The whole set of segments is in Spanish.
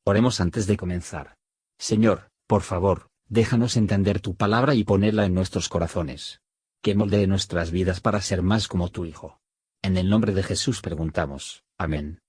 Oremos antes de comenzar. Señor, por favor, déjanos entender tu palabra y ponerla en nuestros corazones. Que moldee nuestras vidas para ser más como tu Hijo. En el nombre de Jesús preguntamos. Amén.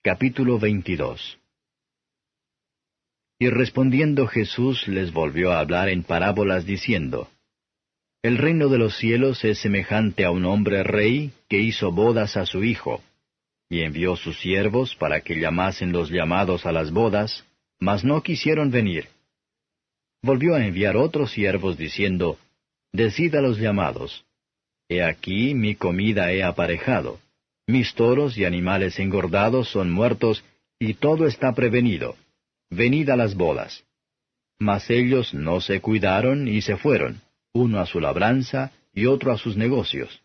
Capítulo 22. Y respondiendo Jesús les volvió a hablar en parábolas diciendo, El reino de los cielos es semejante a un hombre rey que hizo bodas a su hijo, y envió sus siervos para que llamasen los llamados a las bodas, mas no quisieron venir. Volvió a enviar otros siervos diciendo, Decid a los llamados, He aquí mi comida he aparejado, mis toros y animales engordados son muertos, y todo está prevenido. Venid a las bodas. Mas ellos no se cuidaron y se fueron, uno a su labranza y otro a sus negocios.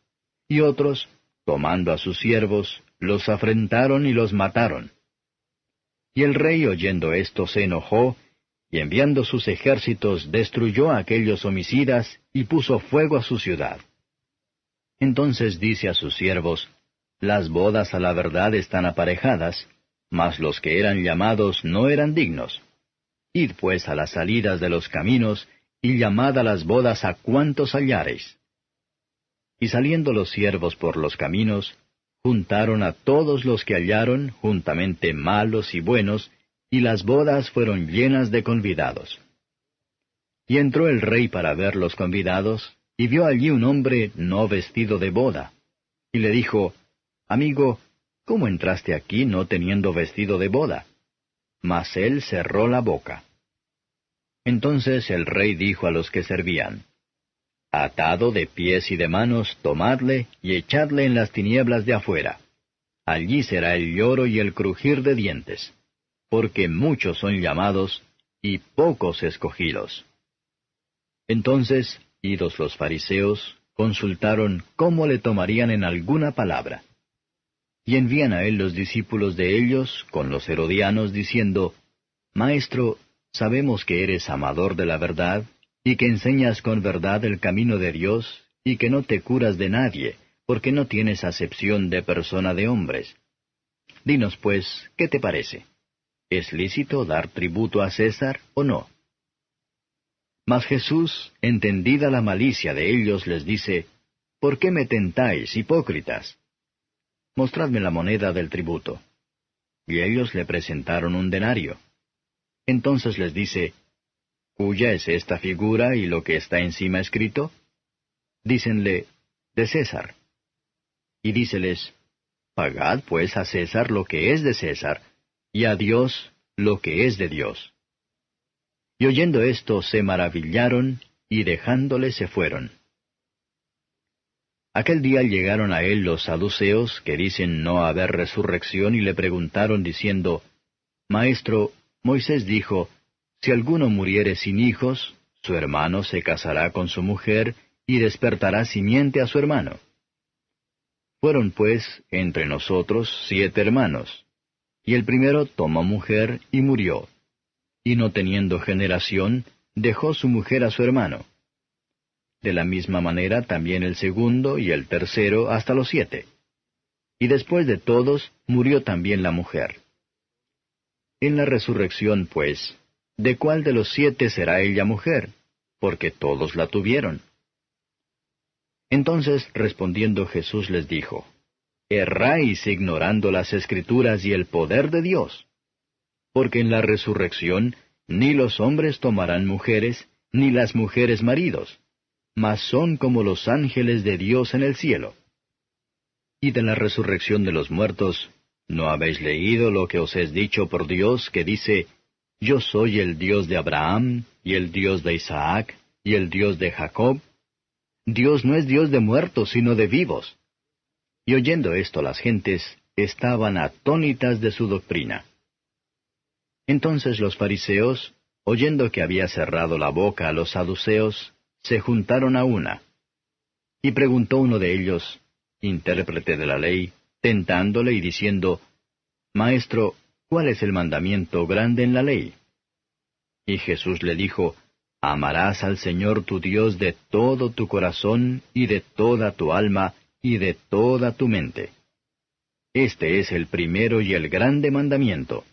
Y otros, tomando a sus siervos, los afrentaron y los mataron. Y el rey oyendo esto se enojó, y enviando sus ejércitos destruyó a aquellos homicidas y puso fuego a su ciudad. Entonces dice a sus siervos, Las bodas a la verdad están aparejadas, mas los que eran llamados no eran dignos. Id pues a las salidas de los caminos, y llamad a las bodas a cuantos hallareis. Y saliendo los siervos por los caminos, juntaron a todos los que hallaron, juntamente malos y buenos, y las bodas fueron llenas de convidados. Y entró el rey para ver los convidados, y vio allí un hombre no vestido de boda. Y le dijo, Amigo, ¿cómo entraste aquí no teniendo vestido de boda? Mas él cerró la boca. Entonces el rey dijo a los que servían, Atado de pies y de manos, tomadle y echadle en las tinieblas de afuera. Allí será el lloro y el crujir de dientes, porque muchos son llamados, y pocos escogidos. Entonces, idos los fariseos, consultaron cómo le tomarían en alguna palabra. Y envían a él los discípulos de ellos, con los herodianos, diciendo, Maestro, sabemos que eres amador de la verdad, y que enseñas con verdad el camino de Dios, y que no te curas de nadie, porque no tienes acepción de persona de hombres. Dinos pues, ¿qué te parece? ¿Es lícito dar tributo a César o no? Mas Jesús, entendida la malicia de ellos, les dice, ¿Por qué me tentáis, hipócritas? Mostradme la moneda del tributo. Y ellos le presentaron un denario. Entonces les dice, ¿Cuya es esta figura y lo que está encima escrito? Dícenle, de César. Y díceles, Pagad pues a César lo que es de César, y a Dios lo que es de Dios. Y oyendo esto se maravillaron, y dejándole se fueron. Aquel día llegaron a él los saduceos, que dicen no haber resurrección, y le preguntaron diciendo, Maestro, Moisés dijo, Si alguno muriere sin hijos, su hermano se casará con su mujer, y despertará simiente a su hermano. Fueron pues entre nosotros 7 hermanos, y el primero tomó mujer y murió, y no teniendo generación, dejó su mujer a su hermano. De la misma manera también el segundo y el tercero hasta los 7. Y después de todos murió también la mujer. En la resurrección, pues, ¿de cuál de los 7 será ella mujer? Porque todos la tuvieron. Entonces respondiendo Jesús les dijo, Erráis ignorando las Escrituras y el poder de Dios. Porque en la resurrección ni los hombres tomarán mujeres, ni las mujeres maridos, mas son como los ángeles de Dios en el cielo. Y de la resurrección de los muertos, ¿no habéis leído lo que os es dicho por Dios, que dice, Yo soy el Dios de Abraham, y el Dios de Isaac, y el Dios de Jacob? Dios no es Dios de muertos, sino de vivos. Y oyendo esto las gentes estaban atónitas de su doctrina. Entonces los fariseos, oyendo que había cerrado la boca a los saduceos, se juntaron a una. Y preguntó uno de ellos, intérprete de la ley, tentándole y diciendo, Maestro, ¿cuál es el mandamiento grande en la ley? Y Jesús le dijo, Amarás al Señor tu Dios de todo tu corazón, y de toda tu alma, y de toda tu mente. Este es el primero y el grande mandamiento.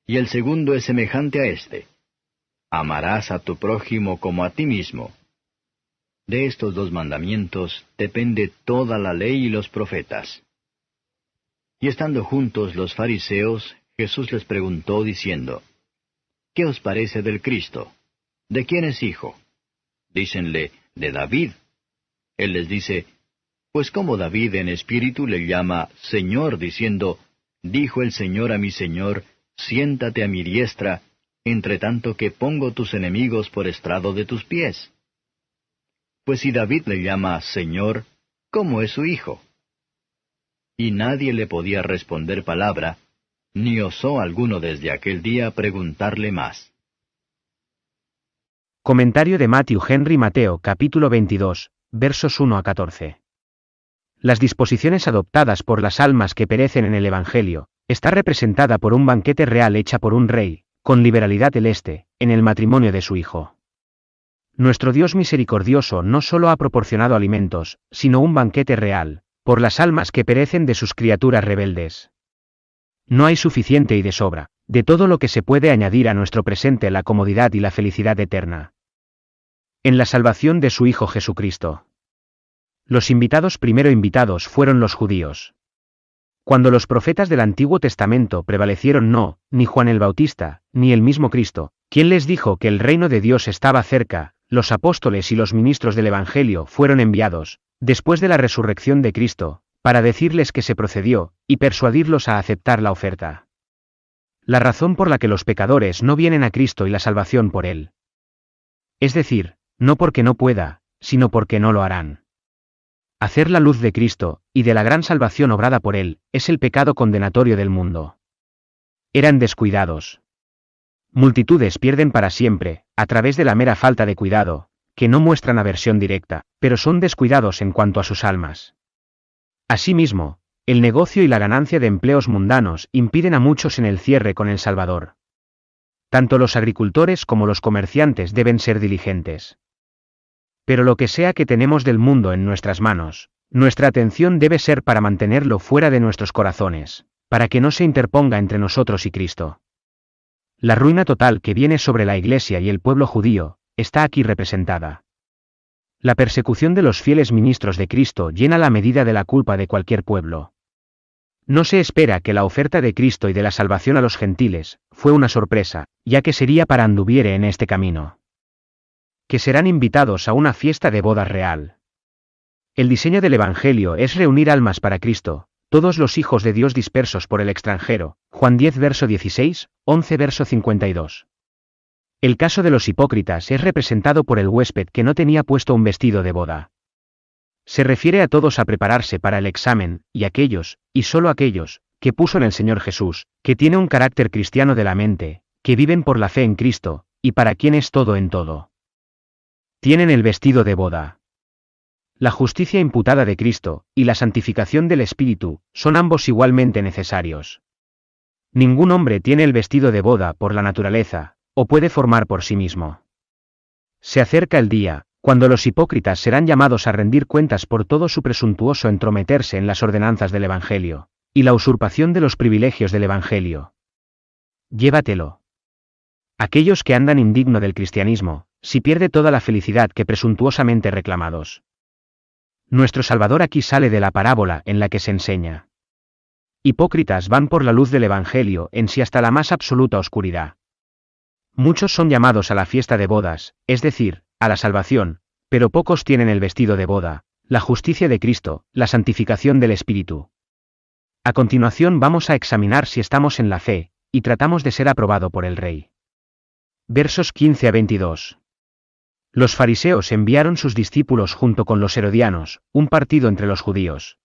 Y el segundo es semejante a este: amarás a tu prójimo como a ti mismo. De estos dos mandamientos depende toda la ley y los profetas. Y estando juntos los fariseos, Jesús les preguntó diciendo: ¿Qué os parece del Cristo? ¿De quién es hijo? Dícenle: de David. Él les dice: pues como David en espíritu le llama Señor, diciendo: dijo el Señor a mi Señor, siéntate a mi diestra, entre tanto que pongo tus enemigos por estrado de tus pies. Pues si David le llama Señor, ¿cómo es su hijo? Y nadie le podía responder palabra, ni osó alguno desde aquel día preguntarle más. Comentario de Matthew Henry Mateo capítulo 22, versos 1 a 14. Las disposiciones adoptadas por las almas que perecen en el Evangelio, está representada por un banquete real hecha por un rey, con liberalidad celeste, en el matrimonio de su Hijo. Nuestro Dios misericordioso no solo ha proporcionado alimentos, sino un banquete real, por las almas que perecen de sus criaturas rebeldes. No hay suficiente y de sobra, de todo lo que se puede añadir a nuestro presente la comodidad y la felicidad eterna. En la salvación de su Hijo Jesucristo. Los primero invitados fueron los judíos. Cuando los profetas del Antiguo Testamento prevalecieron, ni Juan el Bautista, ni el mismo Cristo, quien les dijo que el reino de Dios estaba cerca, los apóstoles y los ministros del Evangelio fueron enviados, después de la resurrección de Cristo, para decirles que se procedió, y persuadirlos a aceptar la oferta. La razón por la que los pecadores no vienen a Cristo y la salvación por Él. Es decir, no porque no pueda, sino porque no lo harán. Hacer la luz de Cristo, y de la gran salvación obrada por Él, es el pecado condenatorio del mundo. Eran descuidados. Multitudes pierden para siempre, a través de la mera falta de cuidado, que no muestran aversión directa, pero son descuidados en cuanto a sus almas. Asimismo, el negocio y la ganancia de empleos mundanos impiden a muchos en el cierre con el Salvador. Tanto los agricultores como los comerciantes deben ser diligentes. Pero lo que sea que tenemos del mundo en nuestras manos, nuestra atención debe ser para mantenerlo fuera de nuestros corazones, para que no se interponga entre nosotros y Cristo. La ruina total que viene sobre la Iglesia y el pueblo judío, está aquí representada. La persecución de los fieles ministros de Cristo llena la medida de la culpa de cualquier pueblo. No se espera que la oferta de Cristo y de la salvación a los gentiles, fue una sorpresa, ya que sería para anduviere en este camino. Que serán invitados a una fiesta de bodas real. El diseño del Evangelio es reunir almas para Cristo, todos los hijos de Dios dispersos por el extranjero, Juan 10 verso 16, 11 verso 52. El caso de los hipócritas es representado por el huésped que no tenía puesto un vestido de boda. Se refiere a todos a prepararse para el examen, y aquellos, y solo aquellos, que puso en el Señor Jesús, que tiene un carácter cristiano de la mente, que viven por la fe en Cristo, y para quien es todo en todo. Tienen el vestido de boda. La justicia imputada de Cristo, y la santificación del Espíritu, son ambos igualmente necesarios. Ningún hombre tiene el vestido de boda por la naturaleza, o puede formar por sí mismo. Se acerca el día, cuando los hipócritas serán llamados a rendir cuentas por todo su presuntuoso entrometerse en las ordenanzas del Evangelio, y la usurpación de los privilegios del Evangelio. Llévatelo. Aquellos que andan indigno del cristianismo, si pierde toda la felicidad que presuntuosamente reclamados. Nuestro Salvador aquí sale de la parábola en la que se enseña. Hipócritas van por la luz del Evangelio en sí hasta la más absoluta oscuridad. Muchos son llamados a la fiesta de bodas, es decir, a la salvación, pero pocos tienen el vestido de boda, la justicia de Cristo, la santificación del Espíritu. A continuación vamos a examinar si estamos en la fe, y tratamos de ser aprobado por el Rey. Versos 15 a 22. Los fariseos enviaron sus discípulos junto con los herodianos, un partido entre los judíos,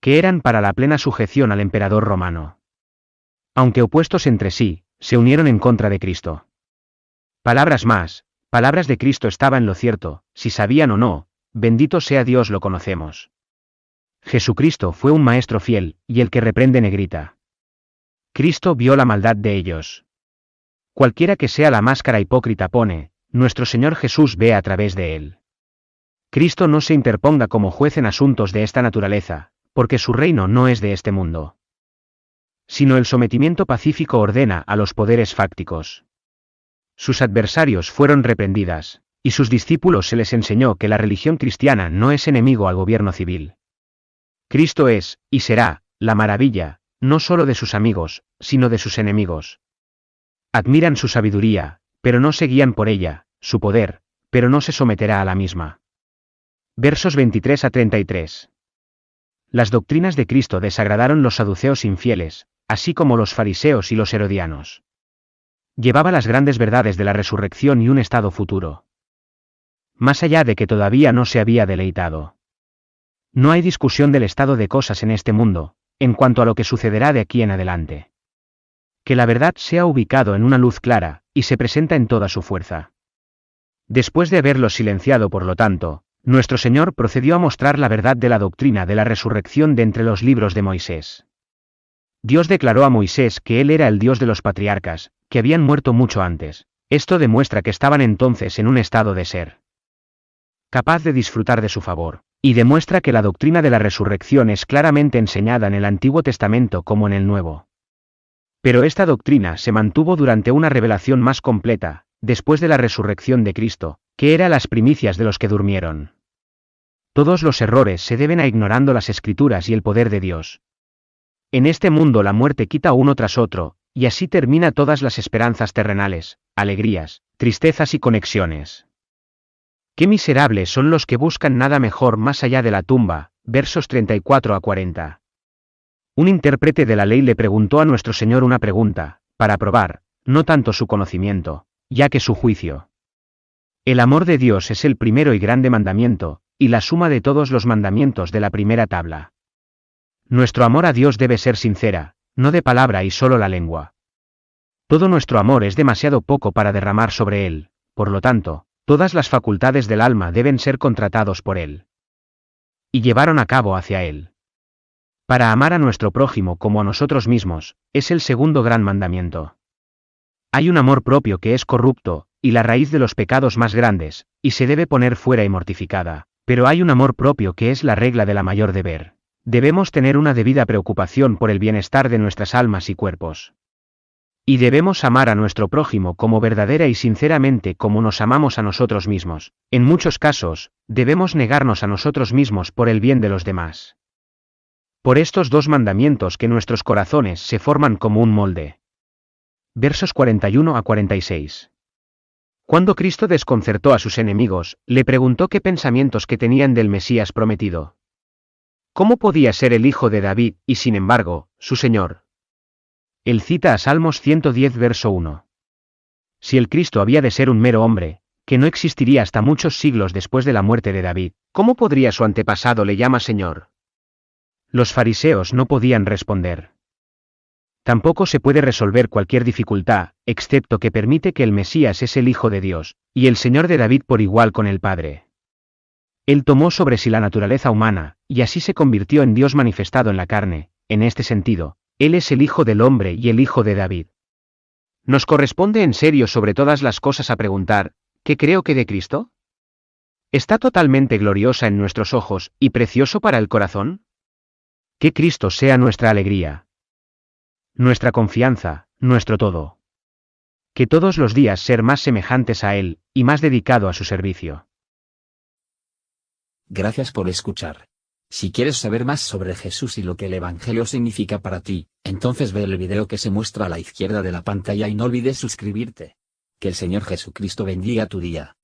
que eran para la plena sujeción al emperador romano. Aunque opuestos entre sí, se unieron en contra de Cristo. Palabras de Cristo estaba en lo cierto, si sabían o no, bendito sea Dios lo conocemos. Jesucristo fue un maestro fiel, y el que reprende negrita. Cristo vio la maldad de ellos. Cualquiera que sea la máscara hipócrita pone, nuestro Señor Jesús ve a través de él. Cristo no se interponga como juez en asuntos de esta naturaleza, porque su reino no es de este mundo. sino el sometimiento pacífico ordena a los poderes fácticos. Sus adversarios fueron reprendidas, y sus discípulos se les enseñó que la religión cristiana no es enemigo al gobierno civil. Cristo es, y será, la maravilla, no solo de sus amigos, sino de sus enemigos. Admiran su sabiduría, pero no se guían por ella, su poder, pero no se someterá a la misma. Versos 23 a 33. Las doctrinas de Cristo desagradaron los saduceos infieles, así como los fariseos y los herodianos. Llevaba las grandes verdades de la resurrección y un estado futuro. Más allá de que todavía no se había deleitado. No hay discusión del estado de cosas en este mundo, en cuanto a lo que sucederá de aquí en adelante. Que la verdad sea ubicado en una luz clara, y se presenta en toda su fuerza. Después de haberlos silenciado, por lo tanto, nuestro Señor procedió a mostrar la verdad de la doctrina de la resurrección de entre los libros de Moisés. Dios declaró a Moisés que él era el Dios de los patriarcas, que habían muerto mucho antes. Esto demuestra que estaban entonces en un estado de ser capaz de disfrutar de su favor, y demuestra que la doctrina de la resurrección es claramente enseñada en el Antiguo Testamento como en el Nuevo. Pero esta doctrina se mantuvo durante una revelación más completa, después de la resurrección de Cristo, que era las primicias de los que durmieron. Todos los errores se deben a ignorando las Escrituras y el poder de Dios. En este mundo la muerte quita uno tras otro, y así termina todas las esperanzas terrenales, alegrías, tristezas y conexiones. Qué miserables son los que buscan nada mejor más allá de la tumba, versos 34 a 40. Un intérprete de la ley le preguntó a nuestro Señor una pregunta, para probar, no tanto su conocimiento, ya que su juicio. El amor de Dios es el primero y grande mandamiento, y la suma de todos los mandamientos de la primera tabla. Nuestro amor a Dios debe ser sincera, no de palabra y solo la lengua. Todo nuestro amor es demasiado poco para derramar sobre Él, por lo tanto, todas las facultades del alma deben ser contratados por Él. Y llevaron a cabo hacia Él. Para amar a nuestro prójimo como a nosotros mismos, es el segundo gran mandamiento. Hay un amor propio que es corrupto, y la raíz de los pecados más grandes, y se debe poner fuera y mortificada, pero hay un amor propio que es la regla de la mayor deber. Debemos tener una debida preocupación por el bienestar de nuestras almas y cuerpos. Y debemos amar a nuestro prójimo como verdadera y sinceramente como nos amamos a nosotros mismos. En muchos casos, debemos negarnos a nosotros mismos por el bien de los demás. Por estos dos mandamientos que nuestros corazones se forman como un molde. Versos 41 a 46. Cuando Cristo desconcertó a sus enemigos, le preguntó qué pensamientos que tenían del Mesías prometido. ¿Cómo podía ser el hijo de David, y sin embargo, su Señor? Él cita a Salmos 110 verso 1. Si el Cristo había de ser un mero hombre, que no existiría hasta muchos siglos después de la muerte de David, ¿cómo podría su antepasado le llama Señor? Los fariseos no podían responder. Tampoco se puede resolver cualquier dificultad, excepto que permite que el Mesías es el Hijo de Dios, y el Señor de David por igual con el Padre. Él tomó sobre sí la naturaleza humana, y así se convirtió en Dios manifestado en la carne. En este sentido, Él es el Hijo del hombre y el Hijo de David. Nos corresponde en serio sobre todas las cosas a preguntar, ¿qué creo que de Cristo? ¿Está totalmente gloriosa en nuestros ojos y precioso para el corazón? Que Cristo sea nuestra alegría, nuestra confianza, nuestro todo. Que todos los días ser más semejantes a Él, y más dedicado a su servicio. Gracias por escuchar. Si quieres saber más sobre Jesús y lo que el Evangelio significa para ti, entonces ve el video que se muestra a la izquierda de la pantalla y no olvides suscribirte. Que el Señor Jesucristo bendiga tu día.